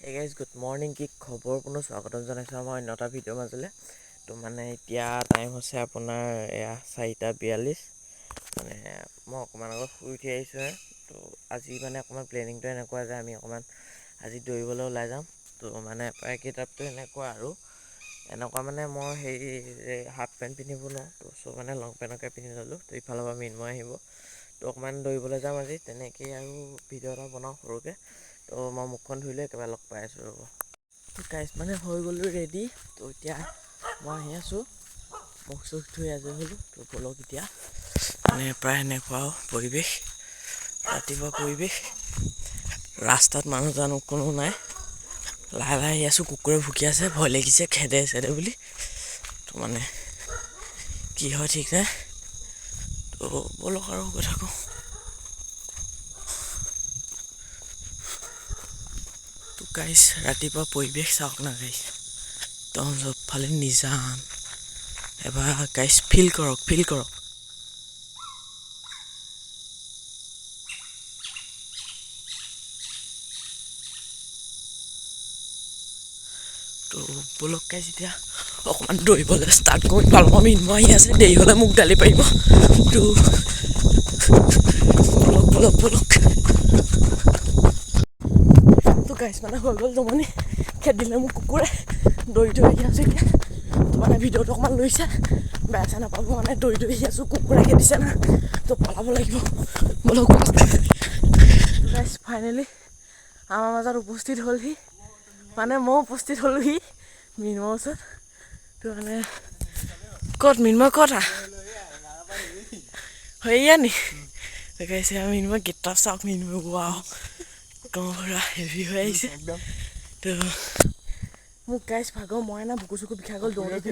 Hey guys, good morning. কি খবৰ পুনৰ স্বাগতম জনাইছোঁ আমাৰ অন্যটা ভিডিঅ' মাজলৈ। তো মানে এতিয়া টাইম হৈছে আপোনাৰ 4:42। মানে মই অকণমান আগত শুই উঠি আহিছোঁহে। তো আজি মানে অকণমান প্লেনিংটো এনেকুৱা যে আমি অকণমান আজি দৌৰিবলৈ ওলাই যাম। তো মানে প্ৰায় কিতাপটো এনেকুৱা মানে মই হাফ পেণ্ট পিন্ধিব নোৱাৰোঁ। তো মানে লং পেণ্টকে পিন্ধি ল'লোঁ। তো ইফালৰ পৰা মিন্ময় আহিব। তো অকণমান দৌৰিবলৈ যাম আজি, তেনেকেই আৰু ভিডিঅ' এটা বনাওঁ সৰুকৈ। তো মই মুখখন ধুই লৈ একেবাৰে লগ পাই আছোঁ ৰ'ব। তো গাইজ মানে হৈ গ'লোঁ ৰেডি। তো এতিয়া মই আহি আছোঁ, মুখ চুখ ধুই আজৰি হ'লোঁ। তো ব'লক এতিয়া মানে প্ৰায় এনেকুৱাও পৰিৱেশ, ৰাতিপুৱা পৰিৱেশ। ৰাস্তাত মানুহ জানো কোনো নাই, লাহে লাহে আহি আছোঁ। কুকুৰে ভুকি আছে, ভয় লাগিছে, খেদে বুলি। তো মানে কি হয় ঠিক নাই। তো ব'লক আৰু গৈ থাকোঁ। তো গাইজ ৰাতিপুৱা পৰিৱেশ চাওক না গাইজ, একদম চবফালে নিজান। এবাৰ গাইজ ফিল কৰক। তো ব'লক গাইজ এতিয়া অকণমান দৌৰিবলৈ ষ্টাৰ্ট কৰি ভাল পাম। মিন্ময় আহি আছে, দেৰি হ'লে মোক গালি পাৰিব। তো ব'লক। তো গাইজ মানে হৈ গ'ল জমনি, খেদিলে মোক কুকুৰে। দৌৰি আহি আছোঁ এতিয়া। তো মানে ভিডিঅ'টো অকণমান লৈছে, বেয়া চেয়া নাপাব। মানে দৌৰি আহি আছোঁ, কুকুৰে খেদিছে না। তো পলাব লাগিব। ব'লক গাইজ ফাইনেলি আমাৰ মাজত উপস্থিত হ'লহি। মানে মই উপস্থিত হ'লোহি মিন্ময়ৰ ওচৰত। তো মানে ক'ত মিন্ময় ক'ত হেৰিয়া নি গাইছে মিন্ময় গেটটা চাওক। মিন্ময় ৱাও একদম পুৰা হেভি হৈ আহিছে। তো মোক গাইজ ভাগৰ মই না বুকু চুকু বিষাই গ'ল দৌৰোতে।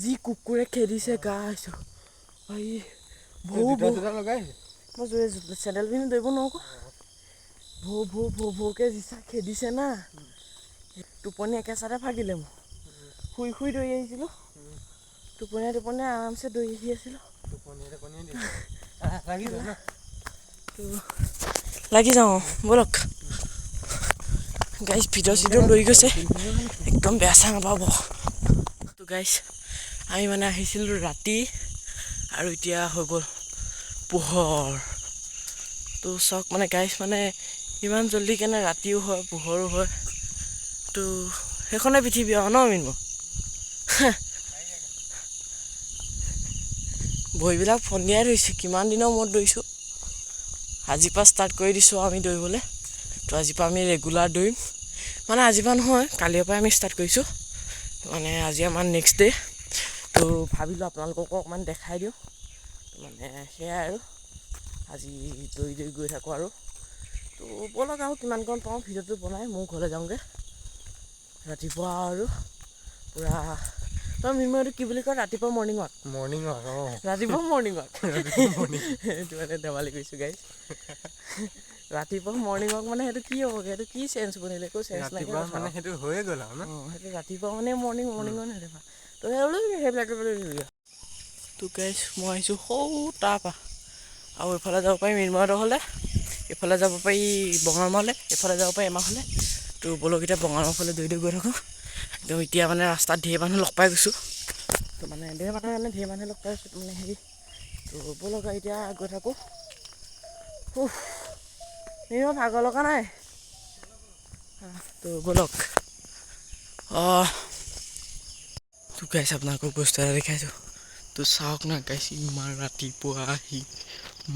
যি কুকুৰে খেদিছে গাইজ, মই চেণ্ডেল পিন্ধি দৌৰিব নোৱাৰোঁ আকৌ। ভৌকে যিচা খেদিছে না, টোপনি একেচাতে ভাগিলে মোৰ। শুই দৌৰি আহিছিলোঁ, টোপনিয়াই আৰামছে দৌৰি আহি আছিলোঁ। লাগি যাওঁ ব'লক গাইজ। ভিডিঅ' লৈ গৈছে, একদম বেয়া চেয়া নাপাব। তো গাইজ আমি মানে আহিছিলোঁ ৰাতি, আৰু এতিয়া হৈ গ'ল পোহৰ। তো চাওক মানে গাইজ, মানে ইমান জল্দি কেনে ৰাতিও হয় পোহৰো হয়। তো সেইখনে পৃথিৱী আৰু ন মিন্ময়। ভৰিবিলাক ফন্দিয়াই ধৰিছে, কিমান দিনৰ মূৰত দৌৰিছোঁ। আজিৰ পৰা ষ্টাৰ্ট কৰি দিছোঁ আমি দৌৰিবলৈ। তো আজিৰ পৰা আমি ৰেগুলাৰ দৌৰিম। মানে আজিৰ পৰা নহয়, কালিৰ পৰাই আমি ষ্টাৰ্ট কৰিছোঁ। মানে আজি আমাৰ নেক্সট ডে'। তো ভাবিলোঁ আপোনালোককো অকণমান দেখাই দিওঁ। মানে সেয়াই আৰু আজি দৌৰি গৈ থাকোঁ আৰু। তো ব'লক আৰু কিমান কণ পাওঁ ভিডিঅ'টো বনাই মোৰ ঘৰলৈ যাওঁগৈ। ৰাতিপুৱা আৰু পূৰা তই মিন্ময়টো কি বুলি কয়, ৰাতিপুৱা মৰ্ণিং ৱাক। ৰাতিপুৱা মৰ্ণিং ৱাক সেইটো মানে ধেমালি কৰিছোঁ গাইজ। ৰাতিপুৱা মৰ্ণিং ৱাক মানে সেইটো কি হ'বগৈ, সেইটো কি চেঞ্চ বনিলে, একো চেঞ্চ নাইকিয়া কথা মানে সেইটো হৈয়ে গ'ল আৰু। সেইটো ৰাতিপুৱা মানে মৰ্ণিং নহয়। তো সেইবিলাকে তো গাইজ মই আহিছোঁ সৌ তাৰপৰা, আৰু এইফালে যাব পাৰি মিন্ময়হঁতৰ ঘৰলৈ, এইফালে যাব পাৰি বঙালমালৈ, এইফালে যাব পাৰি এমাৰ ঘৰলৈ। তো ব'লক এতিয়া বঙালমাৰ ফালে দৌৰি গৈ থাকোঁ। তো এতিয়া মানে ৰাস্তাত ধেৰ মানুহ লগ পাই গৈছোঁ। তো মানে ধেৰ মানুহ লগ পাই আছোঁ মানে হেৰি। তো ব'লক এতিয়া গৈ থাকোঁ। মিন্ময় ভাগৰ লগা নাই। তো ব'লক। তো গাইজ আপোনালোকক বস্তু এটা দেখাইছোঁ। তো চাওক না গাইজ, ইমান ৰাতিপুৱা আহি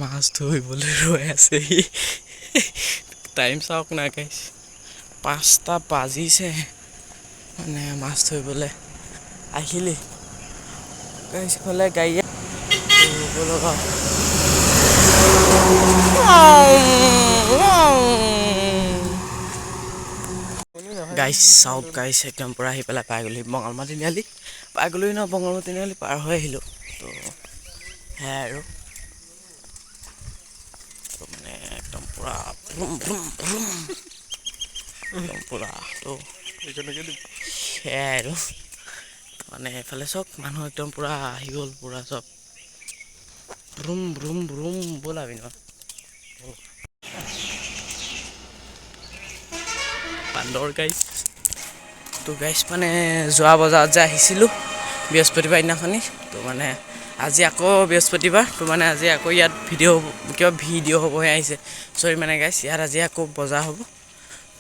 মাছ ধৰিবলৈ ৰৈ আছেহি। টাইম চাওক না গাইজ, 5টা বাজিছে মানে মাছ ধৰিবলৈ আহিলেই গাইজ। ইফালে গাড়ী গাইজ চাওক গাইজ, একদম পূৰা আহি পেলাই পাই গ'লহি বঙালমা তিনিআলি। পাই গ'লোহি ন, বঙালমা তিনিআলি পাৰ হৈ আহিলোঁ। তো সেয়াই আৰু তো মানে একদম পূৰা একদম পূৰা। তো সেয়াই আৰু মানে এইফালে চব মানুহ একদম পূৰা আহি গ'ল, পূৰা চব ব'লা বিনো। বান্দৰ গাইছ তো গাইছ মানে যোৱা বজাৰত যে আহিছিলোঁ বৃহস্পতিবাৰ দিনাখনি তো মানে আজি আকৌ বৃহস্পতিবাৰ তো মানে আজি আকৌ ইয়াত ভিডিঅ' হ'বহে আহিছে চৰি মানে গাইছ ইয়াত আজি আকৌ বজাৰ হ'ব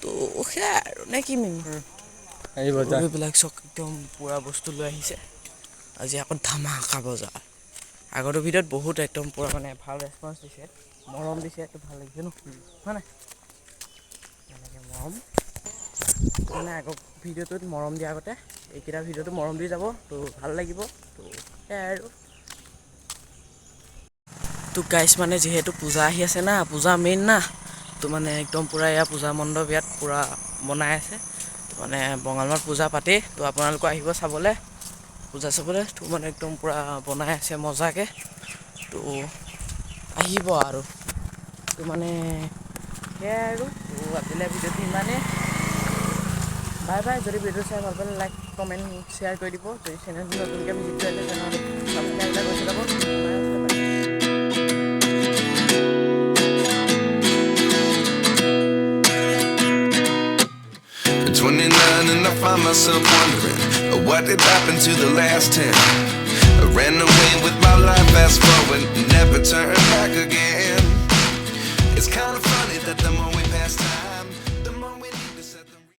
তো সেয়াই আৰু নে কি এইবিলাক চব একদম পুৰা বস্তু লৈ আহিছে আজি আকৌ ধামাকা বজাৰ আগৰ ভিডিঅ'ত বহুত একদম পুৰা মানে ভাল ৰেছপন্স দিছে মৰম দিছে তো ভাল লাগিছে ন হয় নাই এনেকৈ মৰম মানে আগৰ ভিডিঅ'টোত মৰম দিয়া আগতে এইকেইটা ভিডিঅ'টো মৰম দি যাব তো ভাল লাগিব তো সেয়াই আৰু তো গাইছ মানে যিহেতু পূজা আহি আছে না পূজা মেইন না তো মানে একদম পুৰা এয়া পূজা মণ্ডপ ইয়াত পুৰা বনাই আছে তো মানে বঙালমাত পূজা পাতি তো আপোনালোকে আহিব চাবলৈ পূজা চাবলৈ তো মানে একদম পুৰা বনাই আছে মজাকৈ তো আহিব আৰু তো মানে সেয়াই আৰু তো আজিলৈ ভিডিঅ'টো ইমানেই বাই বাই যদি ভিডিঅ' চাই ভাল পালে লাইক কমেণ্ট শ্বেয়াৰ কৰি দিব যদি চেনেলটো নতুনকৈ ভিজিট কৰিলে তেনেহ'লে ছাবস্ক্ৰাইব কৰি যাব 29 and I find myself wondering what did happen to the last 10. I ran away with my life fast forward